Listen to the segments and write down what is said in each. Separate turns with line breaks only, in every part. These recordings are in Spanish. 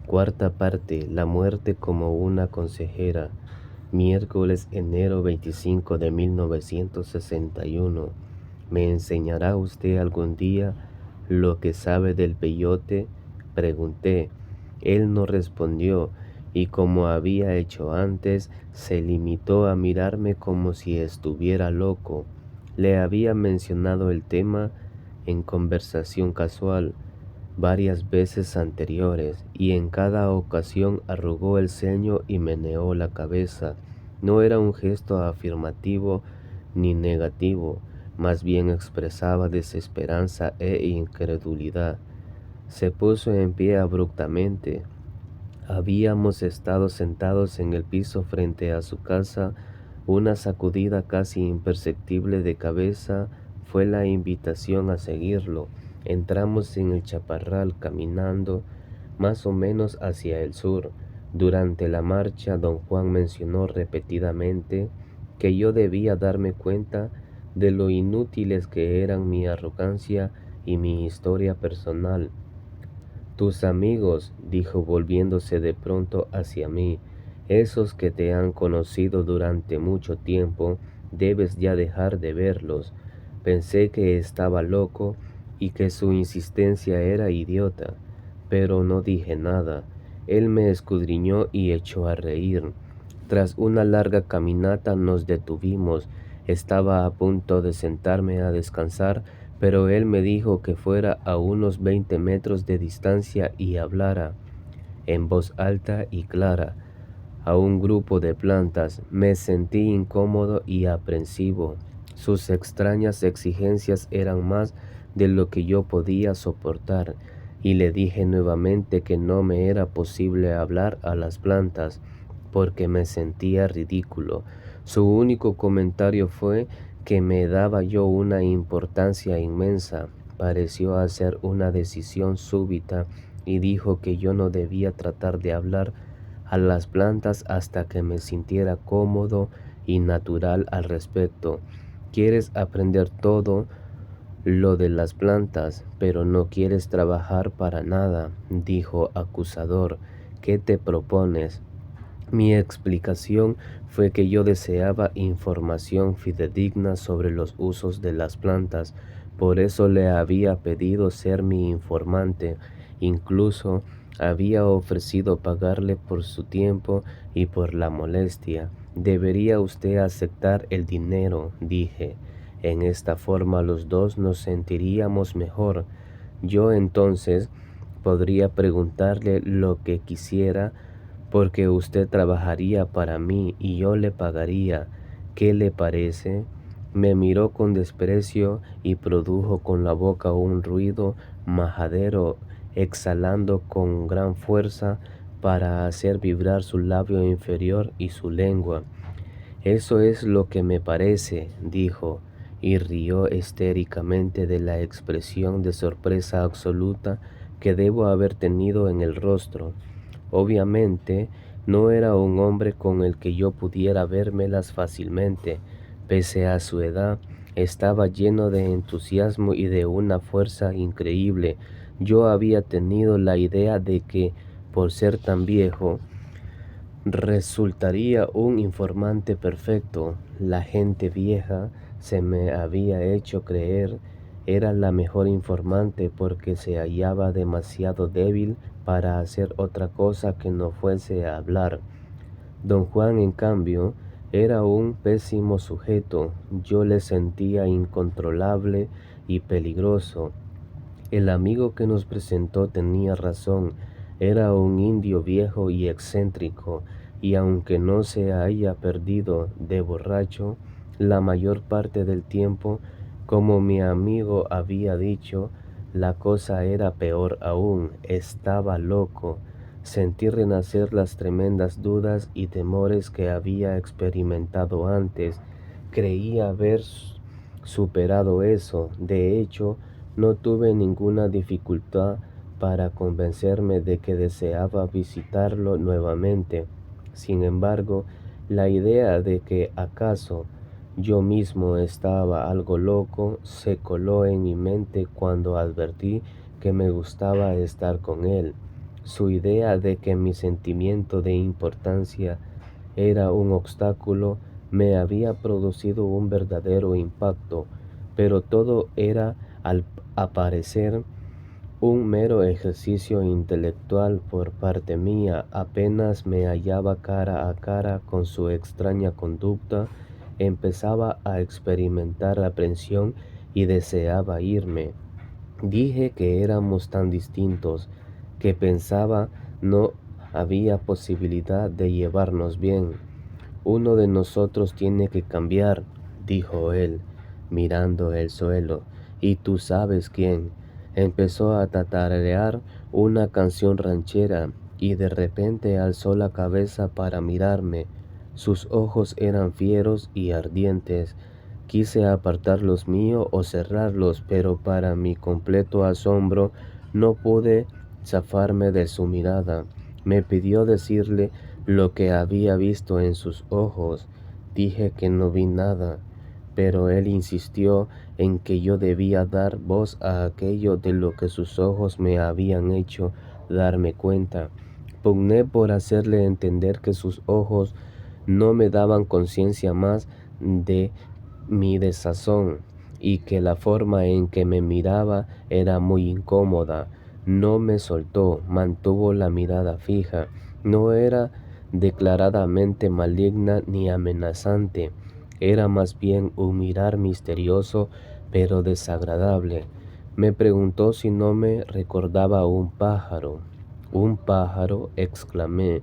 Cuarta parte, la muerte como una consejera. Miércoles, enero 25 de 1961. ¿Me enseñará usted algún día lo que sabe del peyote? Pregunté. Él no respondió y, como había hecho antes, se limitó a mirarme como si estuviera loco. Le había mencionado el tema en conversación casual varias veces anteriores, y en cada ocasión arrugó el ceño y meneó la cabeza. No era un gesto afirmativo ni negativo, más bien expresaba desesperanza e incredulidad. Se puso en pie abruptamente. Habíamos estado sentados en el piso frente a su casa. Una sacudida casi imperceptible de cabeza fue la invitación a seguirlo. Entramos en el chaparral caminando más o menos hacia el sur. Durante la marcha, don Juan mencionó repetidamente que yo debía darme cuenta de lo inútiles que eran mi arrogancia y mi historia personal. Tus amigos, dijo volviéndose de pronto hacia mí, esos que te han conocido durante mucho tiempo, debes ya dejar de verlos. Pensé que estaba loco y que su insistencia era idiota, pero no dije nada. Él me escudriñó y echó a reír. Tras una larga caminata nos detuvimos. Estaba a punto de sentarme a descansar, pero él me dijo que fuera a unos 20 metros de distancia y hablara, en voz alta y clara, a un grupo de plantas. Me sentí incómodo y aprensivo. Sus extrañas exigencias eran más de lo que yo podía soportar, y le dije nuevamente que no me era posible hablar a las plantas, porque me sentía ridículo. Su único comentario fue que me daba yo una importancia inmensa. Pareció hacer una decisión súbita y dijo que yo no debía tratar de hablar a las plantas hasta que me sintiera cómodo y natural al respecto. Quieres aprender todo lo de las plantas, pero no quieres trabajar para nada, dijo acusador. ¿Qué te propones? Mi explicación fue que yo deseaba información fidedigna sobre los usos de las plantas. Por eso le había pedido ser mi informante. Incluso había ofrecido pagarle por su tiempo y por la molestia. Debería usted aceptar el dinero, dije. En esta forma los dos nos sentiríamos mejor. Yo entonces podría preguntarle lo que quisiera, porque usted trabajaría para mí y yo le pagaría. ¿Qué le parece? Me miró con desprecio y produjo con la boca un ruido majadero, exhalando con gran fuerza para hacer vibrar su labio inferior y su lengua. Eso es lo que me parece, dijo, y rió histéricamente de la expresión de sorpresa absoluta que debo haber tenido en el rostro. Obviamente, no era un hombre con el que yo pudiera vérmelas fácilmente. Pese a su edad, estaba lleno de entusiasmo y de una fuerza increíble. Yo había tenido la idea de que, por ser tan viejo, resultaría un informante perfecto. La gente vieja, se me había hecho creer, era la mejor informante porque se hallaba demasiado débil para hacer otra cosa que no fuese a hablar. Don Juan, en cambio, era un pésimo sujeto. Yo le sentía incontrolable y peligroso. El amigo que nos presentó tenía razón. Era un indio viejo y excéntrico, y aunque no se haya perdido de borracho la mayor parte del tiempo, como mi amigo había dicho, la cosa era peor aún. Estaba loco. Sentí renacer las tremendas dudas y temores que había experimentado antes. Creía haber superado eso. De hecho, no tuve ninguna dificultad para convencerme de que deseaba visitarlo nuevamente. Sin embargo, la idea de que acaso yo mismo estaba algo loco se coló en mi mente cuando advertí que me gustaba estar con él. Su idea de que mi sentimiento de importancia era un obstáculo me había producido un verdadero impacto, pero todo era, al parecer, un mero ejercicio intelectual por parte mía. Apenas me hallaba cara a cara con su extraña conducta, empezaba a experimentar aprensión y deseaba irme. Dije que éramos tan distintos, que pensaba no había posibilidad de llevarnos bien. Uno de nosotros tiene que cambiar, dijo él, mirando el suelo, y tú sabes quién. Empezó a tatarear una canción ranchera y de repente alzó la cabeza para mirarme. Sus ojos eran fieros y ardientes. Quise apartar los míos o cerrarlos, pero para mi completo asombro no pude zafarme de su mirada. Me pidió decirle lo que había visto en sus ojos. Dije que no vi nada, pero él insistió en que yo debía dar voz a aquello de lo que sus ojos me habían hecho darme cuenta. Pugné por hacerle entender que sus ojos no me daban conciencia más de mi desazón y que la forma en que me miraba era muy incómoda. No me soltó, mantuvo la mirada fija. No era declaradamente maligna ni amenazante, era más bien un mirar misterioso pero desagradable. Me preguntó si no me recordaba un pájaro. ¿Un pájaro?, exclamé.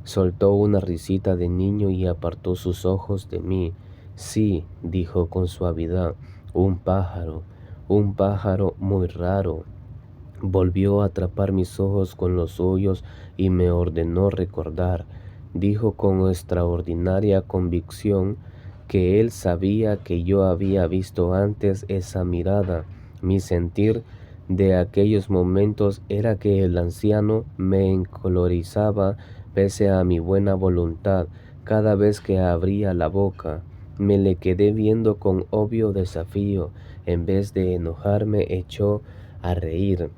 Soltó una risita de niño y apartó sus ojos de mí. Sí, dijo con suavidad, un pájaro muy raro. Volvió a atrapar mis ojos con los suyos y me ordenó recordar. Dijo con extraordinaria convicción que él sabía que yo había visto antes esa mirada. Mi sentir de aquellos momentos era que el anciano me encolorizaba pese a mi buena voluntad cada vez que abría la boca. Me le quedé viendo con obvio desafío. En vez de enojarme, echó a reír.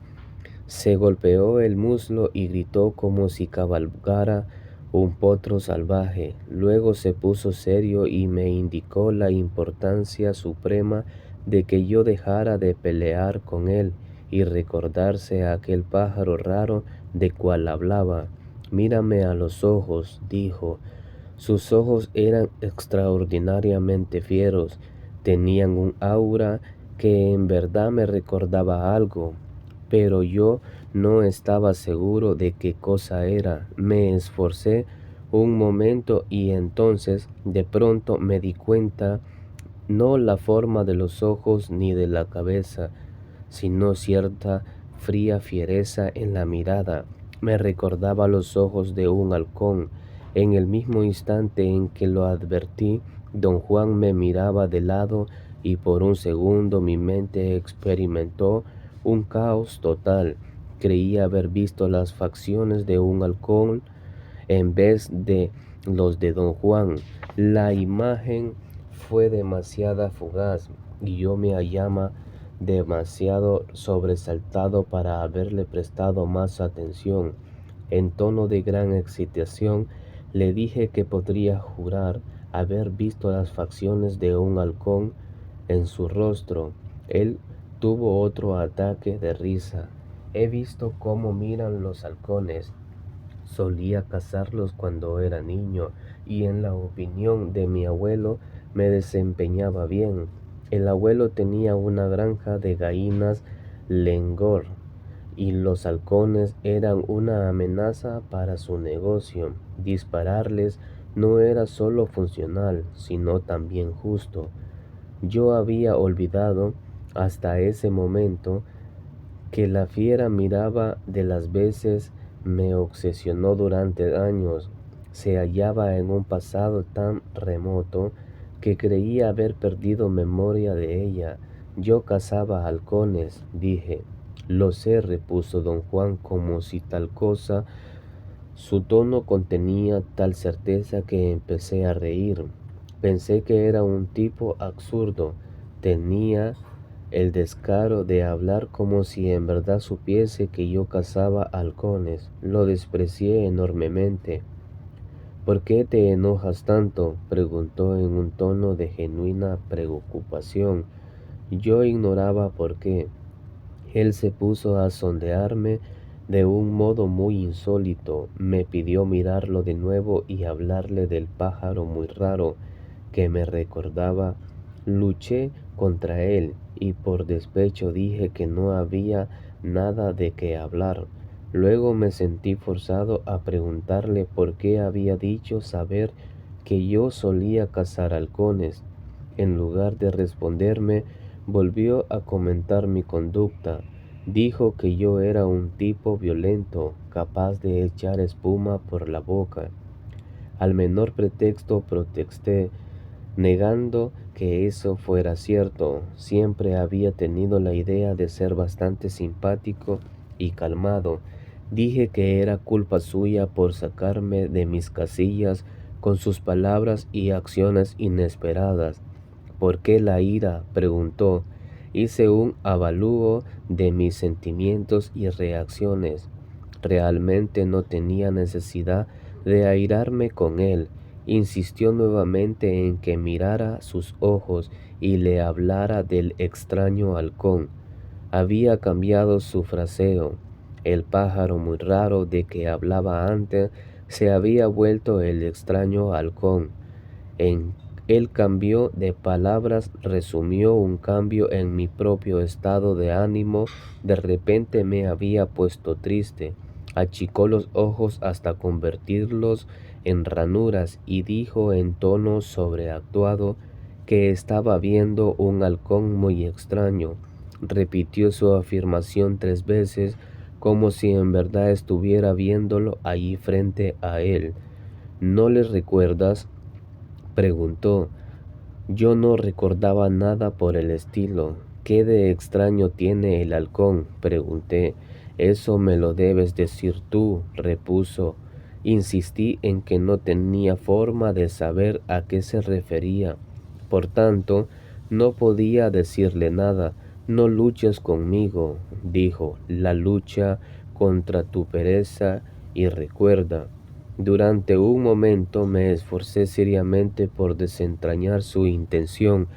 Se golpeó el muslo y gritó como si cabalgara un potro salvaje. Luego se puso serio y me indicó la importancia suprema de que yo dejara de pelear con él y recordarse a aquel pájaro raro de cual hablaba. Mírame a los ojos, dijo. Sus ojos eran extraordinariamente fieros, tenían un aura que en verdad me recordaba algo, pero yo no estaba seguro de qué cosa era. Me esforcé un momento y entonces de pronto me di cuenta, no la forma de los ojos ni de la cabeza, sino cierta fría fiereza en la mirada. Me recordaba los ojos de un halcón. En el mismo instante en que lo advertí, don Juan me miraba de lado y por un segundo mi mente experimentó un caos total. Creía haber visto las facciones de un halcón en vez de los de don Juan. La imagen fue demasiado fugaz y yo me hallaba demasiado sobresaltado para haberle prestado más atención. En tono de gran excitación le dije que podría jurar haber visto las facciones de un halcón en su rostro. Él tuvo otro ataque de risa. He visto cómo miran los halcones. Solía cazarlos cuando era niño y en la opinión de mi abuelo me desempeñaba bien. El abuelo tenía una granja de gallinas Lengor y los halcones eran una amenaza para su negocio. Dispararles no era solo funcional, sino también justo. Yo había olvidado hasta ese momento que la fiera miraba de las veces me obsesionó durante años. Se hallaba en un pasado tan remoto que creía haber perdido memoria de ella. Yo cazaba halcones, dije. Lo sé, repuso don Juan como si tal cosa. Su tono contenía tal certeza que empecé a reír. Pensé que era un tipo absurdo. Tenía el descaro de hablar como si en verdad supiese que yo cazaba halcones. Lo desprecié enormemente. ¿Por qué te enojas tanto?, preguntó en un tono de genuina preocupación. Yo ignoraba por qué. Él se puso a sondearme de un modo muy insólito. Me pidió mirarlo de nuevo y hablarle del pájaro muy raro que me recordaba. Luché contra él y por despecho dije que no había nada de qué hablar. Luego me sentí forzado a preguntarle por qué había dicho saber que yo solía cazar halcones. En lugar de responderme, volvió a comentar mi conducta. Dijo que yo era un tipo violento, capaz de echar espuma por la boca. Al menor pretexto protesté, negando que eso fuera cierto. Siempre había tenido la idea de ser bastante simpático y calmado. Dije que era culpa suya por sacarme de mis casillas con sus palabras y acciones inesperadas. ¿Por qué la ira?, preguntó. Hice un avalúo de mis sentimientos y reacciones. Realmente no tenía necesidad de airarme con él. Insistió nuevamente en que mirara sus ojos y le hablara del extraño halcón. Había cambiado su fraseo. El pájaro muy raro de que hablaba antes se había vuelto el extraño halcón. En el cambio de palabras resumió un cambio en mi propio estado de ánimo. De repente me había puesto triste. Achicó los ojos hasta convertirlos en ranuras y dijo en tono sobreactuado que estaba viendo un halcón muy extraño. Repitió su afirmación 3 veces como si en verdad estuviera viéndolo allí frente a él. ¿No le recuerdas?, preguntó. Yo no recordaba nada por el estilo. ¿Qué de extraño tiene el halcón?, pregunté. Eso me lo debes decir tú, repuso. Insistí en que no tenía forma de saber a qué se refería. Por tanto, no podía decirle nada. No luches conmigo, dijo. La lucha contra tu pereza y recuerda. Durante un momento me esforcé seriamente por desentrañar su intención.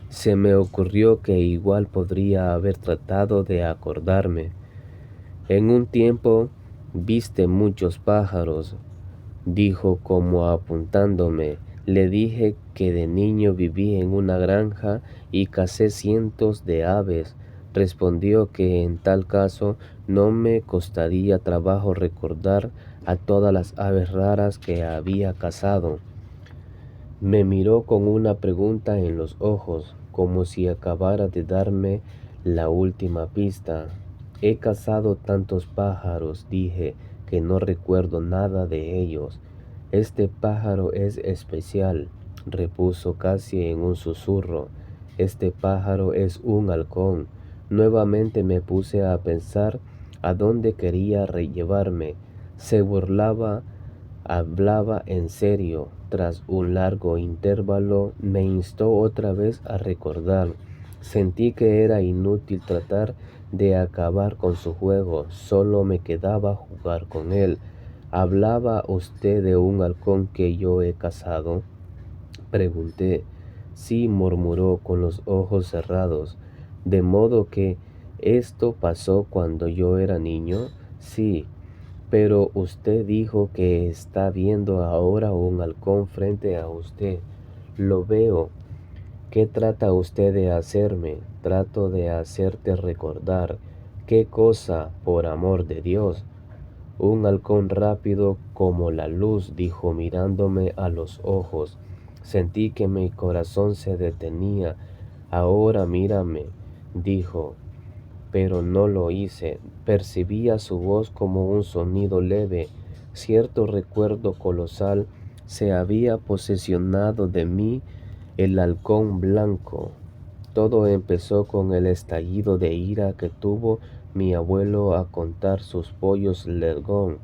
Se me ocurrió que igual podría haber tratado de acordarme. En un tiempo viste muchos pájaros, dijo como apuntándome. Le dije que de niño viví en una granja y cacé cientos de aves. Respondió que en tal caso no me costaría trabajo recordar a todas las aves raras que había cazado. Me miró con una pregunta en los ojos, como si acabara de darme la última pista. He cazado tantos pájaros, dije, que no recuerdo nada de ellos. Este pájaro es especial, repuso casi en un susurro. Este pájaro es un halcón. Nuevamente me puse a pensar a dónde quería llevarme. Se burlaba, hablaba en serio. Tras un largo intervalo me instó otra vez a recordar. Sentí que era inútil tratar de acabar con su juego, solo me quedaba jugar con él. ¿Hablaba usted de un halcón que yo he cazado?, pregunté. Sí, murmuró con los ojos cerrados. ¿De modo que esto pasó cuando yo era niño? Sí, pero usted dijo que está viendo ahora un halcón frente a usted. Lo veo. ¿Qué trata usted de hacerme? Trato de hacerte recordar. ¿Qué cosa, por amor de Dios? Un halcón rápido como la luz, dijo mirándome a los ojos. Sentí que mi corazón se detenía. Ahora mírame, dijo, pero no lo hice. Percibía su voz como un sonido leve. Cierto recuerdo colosal se había posesionado de mí. El halcón blanco. Todo empezó con el estallido de ira que tuvo mi abuelo a contar sus pollos Lergón.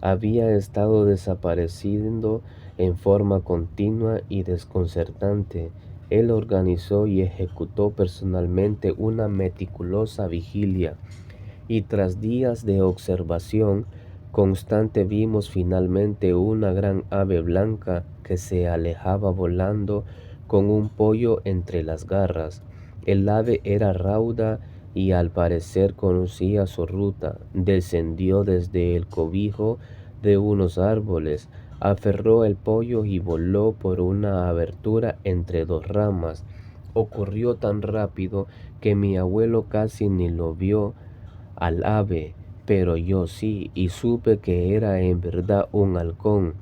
Había estado desapareciendo en forma continua y desconcertante. Él organizó y ejecutó personalmente una meticulosa vigilia, y tras días de observación constante vimos finalmente una gran ave blanca que se alejaba volando con un pollo entre las garras. El ave era rauda y al parecer conocía su ruta. Descendió desde el cobijo de unos árboles, aferró el pollo y voló por una abertura entre dos ramas. Ocurrió tan rápido que mi abuelo casi ni lo vio al ave, pero yo sí, y supe que era en verdad un halcón.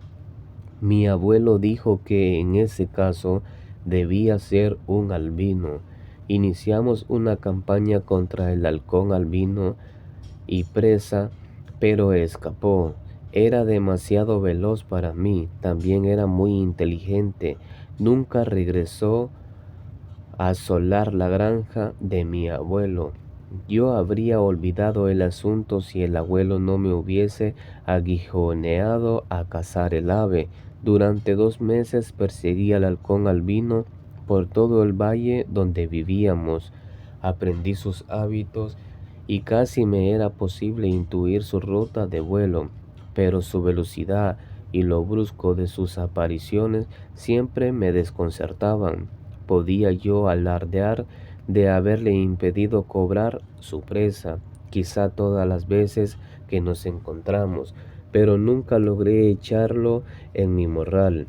Mi abuelo dijo que en ese caso debía ser un albino. Iniciamos una campaña contra el halcón albino y presa, pero escapó. Era demasiado veloz para mí, también era muy inteligente. Nunca regresó a asolar la granja de mi abuelo. Yo habría olvidado el asunto si el abuelo no me hubiese aguijoneado a cazar el ave. Durante 2 meses perseguí al halcón albino por todo el valle donde vivíamos. Aprendí sus hábitos y casi me era posible intuir su ruta de vuelo, pero su velocidad y lo brusco de sus apariciones siempre me desconcertaban. Podía yo alardear de haberle impedido cobrar su presa, quizá todas las veces que nos encontramos, pero nunca logré echarlo en mi morral.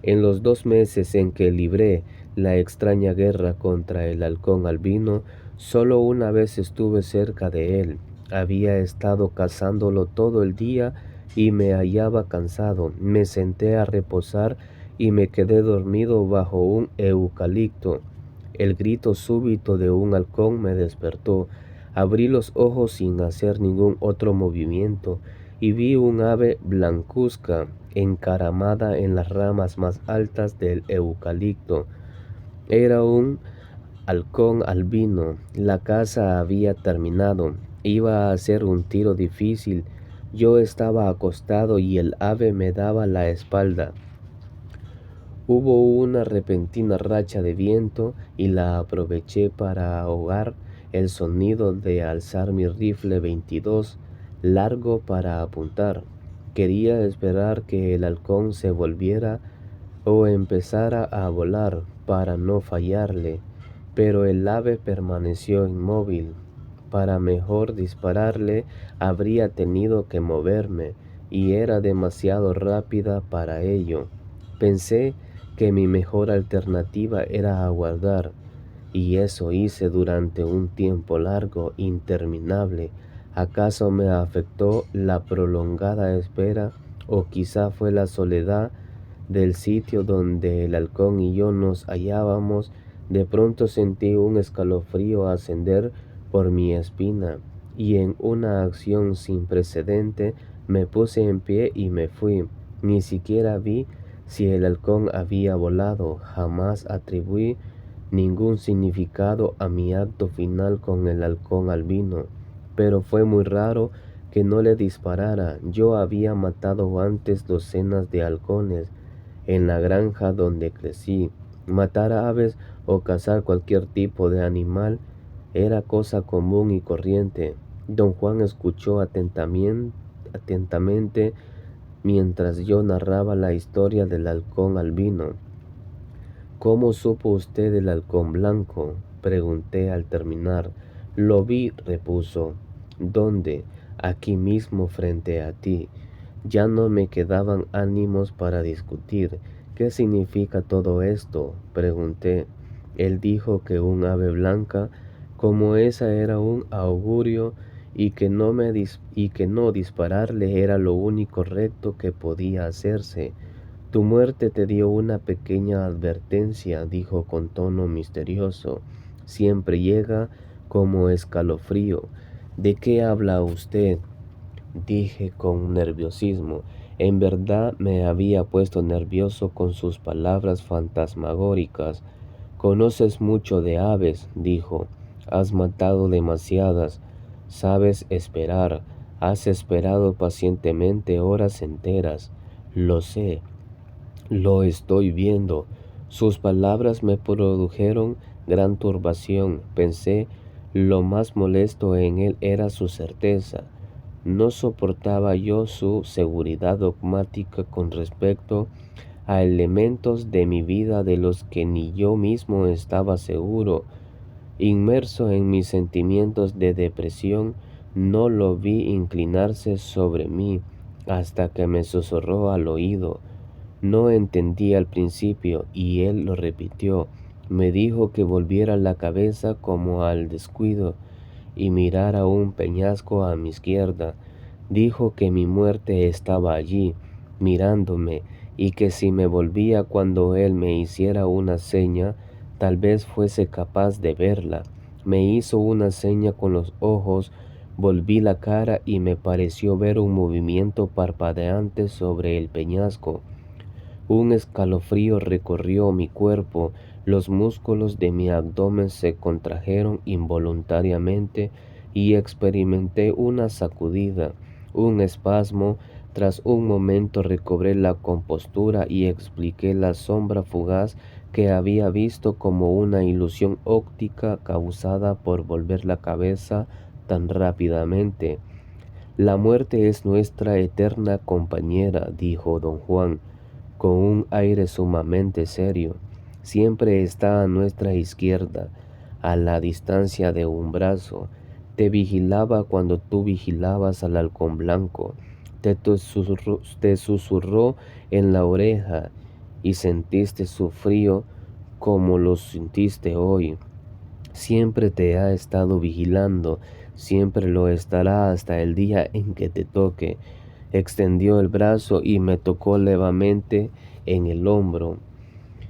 En los 2 meses en que libré la extraña guerra contra el halcón albino, solo una vez estuve cerca de él. Había estado cazándolo todo el día y me hallaba cansado. Me senté a reposar y me quedé dormido bajo un eucalipto. El grito súbito de un halcón me despertó. Abrí los ojos sin hacer ningún otro movimiento y vi un ave blancuzca encaramada en las ramas más altas del eucalipto. Era un halcón albino. La caza había terminado. Iba a ser un tiro difícil. Yo estaba acostado y el ave me daba la espalda. Hubo una repentina racha de viento y la aproveché para ahogar el sonido de alzar mi rifle 22 largo para apuntar. Quería esperar que el halcón se volviera o empezara a volar para no fallarle, pero el ave permaneció inmóvil. Para mejor dispararle habría tenido que moverme y era demasiado rápida para ello. Pensé que mi mejor alternativa era aguardar, y eso hice durante un tiempo largo, interminable. ¿Acaso me afectó la prolongada espera o quizá fue la soledad del sitio donde el halcón y yo nos hallábamos? De pronto sentí un escalofrío ascender por mi espina y en una acción sin precedente me puse en pie y me fui. Ni siquiera vi si el halcón había volado. Jamás atribuí ningún significado a mi acto final con el halcón albino, pero fue muy raro que no le disparara. Yo había matado antes docenas de halcones en la granja donde crecí. Matar aves o cazar cualquier tipo de animal era cosa común y corriente. Don Juan escuchó atentamente mientras yo narraba la historia del halcón albino. ¿Cómo supo usted del halcón blanco?, pregunté al terminar. Lo vi, repuso. ¿Dónde? Aquí mismo frente a ti. Ya no me quedaban ánimos para discutir. ¿Qué significa todo esto?, pregunté. Él dijo que un ave blanca como esa era un augurio y que no dispararle era lo único recto que podía hacerse. Tu muerte te dio una pequeña advertencia, dijo con tono misterioso. Siempre llega como escalofrío. ¿De qué habla usted?, dije con nerviosismo. En verdad me había puesto nervioso con sus palabras fantasmagóricas. Conoces mucho de aves, dijo. Has matado demasiadas. Sabes esperar. Has esperado pacientemente horas enteras. Lo sé. Lo estoy viendo. Sus palabras me produjeron gran turbación. Pensé, lo más molesto en él era su certeza. No soportaba yo su seguridad dogmática con respecto a elementos de mi vida de los que ni yo mismo estaba seguro. Inmerso en mis sentimientos de depresión, no lo vi inclinarse sobre mí hasta que me susurró al oído. No entendí al principio y él lo repitió. Me dijo que volviera la cabeza como al descuido y mirara un peñasco a mi izquierda. Dijo que mi muerte estaba allí, mirándome, y que si me volvía cuando él me hiciera una seña, tal vez fuese capaz de verla. Me hizo una seña con los ojos, volví la cara y me pareció ver un movimiento parpadeante sobre el peñasco. Un escalofrío recorrió mi cuerpo, los músculos de mi abdomen se contrajeron involuntariamente y experimenté una sacudida, un espasmo. Tras un momento recobré la compostura y expliqué la sombra fugaz que había visto como una ilusión óptica causada por volver la cabeza tan rápidamente. La muerte es nuestra eterna compañera, dijo don Juan con un aire sumamente serio. Siempre está a nuestra izquierda, a la distancia de un brazo. Te vigilaba cuando tú vigilabas al halcón blanco. Te susurró en la oreja y sentiste su frío como lo sentiste hoy. Siempre te ha estado vigilando, siempre lo estará hasta el día en que te toque. Extendió el brazo y me tocó levemente en el hombro,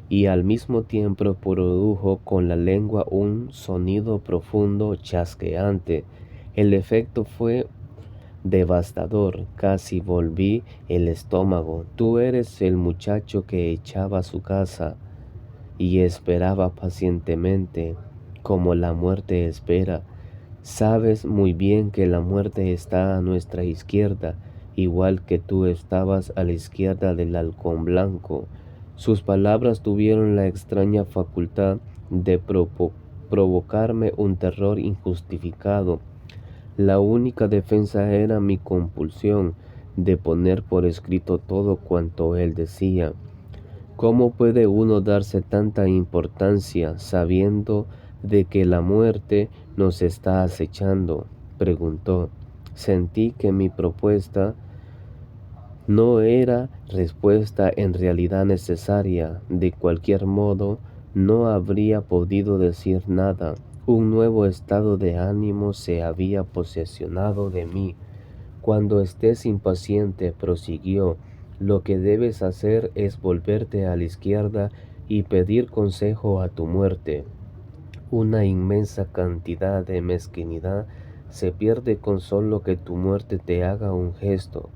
y al mismo tiempo produjo con la lengua un sonido profundo, chasqueante. El efecto fue devastador, casi volví el estómago. Tú eres el muchacho que echaba a su casa y esperaba pacientemente, como la muerte espera. Sabes muy bien que la muerte está a nuestra izquierda, igual que tú estabas a la izquierda del halcón blanco. Sus palabras tuvieron la extraña facultad de provocarme un terror injustificado. La única defensa era mi compulsión de poner por escrito todo cuanto él decía. ¿Cómo puede uno darse tanta importancia sabiendo de que la muerte nos está acechando?, preguntó. Sentí que mi propuesta no era respuesta en realidad necesaria. De cualquier modo, no habría podido decir nada. Un nuevo estado de ánimo se había posesionado de mí. Cuando estés impaciente, prosiguió, lo que debes hacer es volverte a la izquierda y pedir consejo a tu muerte. Una inmensa cantidad de mezquindad se pierde con solo que tu muerte te haga un gesto,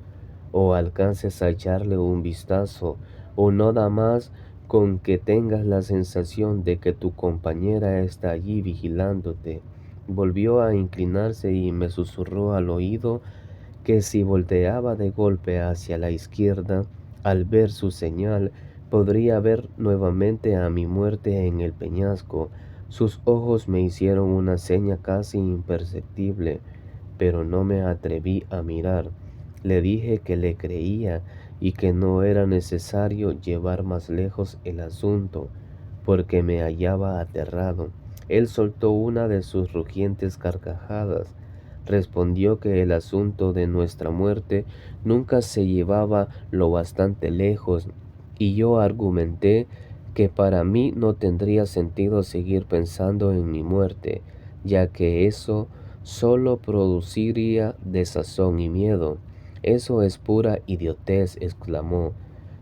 o alcances a echarle un vistazo, o nada más con que tengas la sensación de que tu compañera está allí vigilándote. Volvió a inclinarse y me susurró al oído que si volteaba de golpe hacia la izquierda, al ver su señal, podría ver nuevamente a mi muerte en el peñasco. Sus ojos me hicieron una seña casi imperceptible, pero no me atreví a mirar. Le dije que le creía y que no era necesario llevar más lejos el asunto, porque me hallaba aterrado. Él soltó una de sus rugientes carcajadas. Respondió que el asunto de nuestra muerte nunca se llevaba lo bastante lejos, y yo argumenté que para mí no tendría sentido seguir pensando en mi muerte, ya que eso solo produciría desazón y miedo. Eso es pura idiotez, exclamó.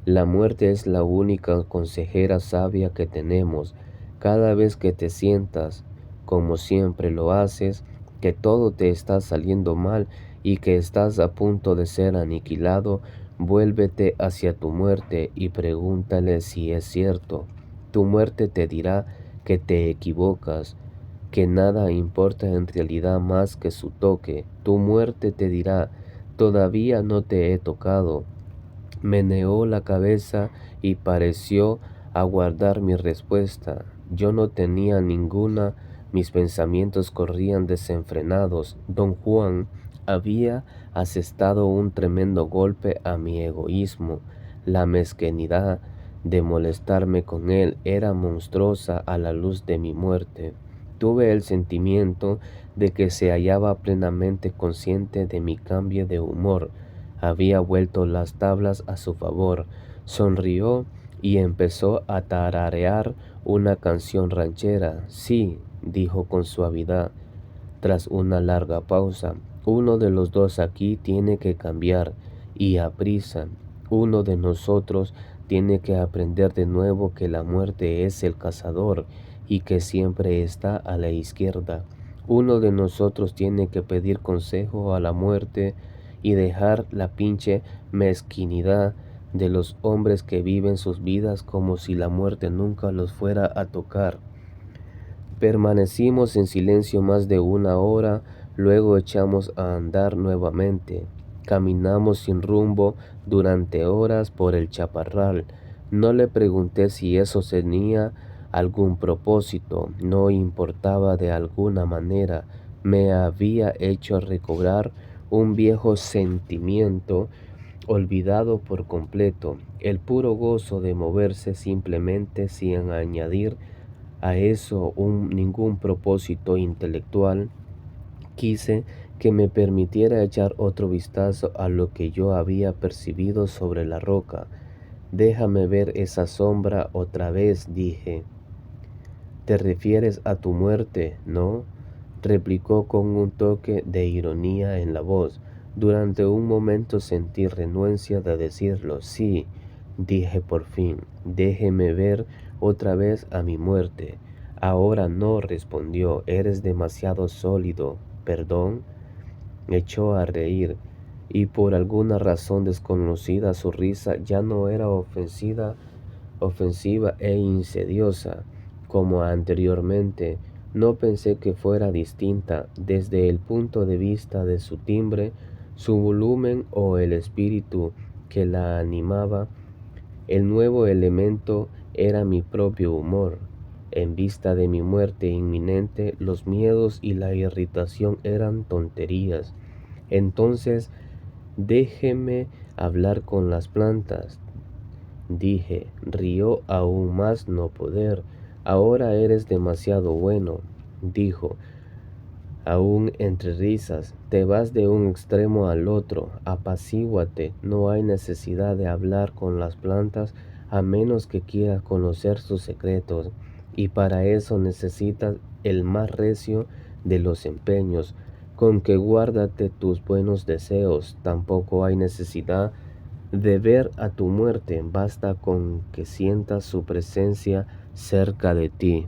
La muerte es la única consejera sabia que tenemos. Cada vez que te sientas, como siempre lo haces, que todo te está saliendo mal y que estás a punto de ser aniquilado, vuélvete hacia tu muerte y pregúntale si es cierto. Tu muerte te dirá que te equivocas, que nada importa en realidad más que su toque. Tu muerte te dirá, todavía no te he tocado. Meneó la cabeza y pareció aguardar mi respuesta. Yo no tenía ninguna, mis pensamientos corrían desenfrenados. Don Juan había asestado un tremendo golpe a mi egoísmo. La mezquindad de molestarme con él era monstruosa a la luz de mi muerte. Tuve el sentimiento de que se hallaba plenamente consciente de mi cambio de humor. Había vuelto las tablas a su favor. Sonrió y empezó a tararear una canción ranchera. Sí, dijo con suavidad, tras una larga pausa, uno de los dos aquí tiene que cambiar, y a prisa. Uno de nosotros tiene que aprender de nuevo que la muerte es el cazador y que siempre está a la izquierda. Uno de nosotros tiene que pedir consejo a la muerte y dejar la pinche mezquinidad de los hombres que viven sus vidas como si la muerte nunca los fuera a tocar. Permanecimos en silencio más de una hora, luego echamos a andar nuevamente. Caminamos sin rumbo durante horas por el chaparral. No le pregunté si eso tenía algún propósito, no importaba de alguna manera. Me había hecho recobrar un viejo sentimiento olvidado por completo, el puro gozo de moverse simplemente sin añadir a eso ningún propósito intelectual. Quise que me permitiera echar otro vistazo a lo que yo había percibido sobre la roca. Déjame ver esa sombra otra vez, dije. ¿Te refieres a tu muerte, no? Replicó con un toque de ironía en la voz. Durante un momento sentí renuencia de decirlo. Sí, dije por fin, déjeme ver otra vez a mi muerte. Ahora no, respondió, eres demasiado sólido. ¿Perdón? Echó a reír, y por alguna razón desconocida su risa ya no era ofensiva e insidiosa como anteriormente. No pensé que fuera distinta desde el punto de vista de su timbre, su volumen o el espíritu que la animaba. El nuevo elemento era mi propio humor. En vista de mi muerte inminente, los miedos y la irritación eran tonterías. Entonces, déjeme hablar con las plantas, dije. Rió aún más no poder. Ahora eres demasiado bueno, dijo, aún entre risas. Te vas de un extremo al otro. Apacíguate. No hay necesidad de hablar con las plantas a menos que quieras conocer sus secretos, y para eso necesitas el más recio de los empeños. Con que guárdate tus buenos deseos. Tampoco hay necesidad de ver a tu muerte, basta con que sientas su presencia cerca de ti.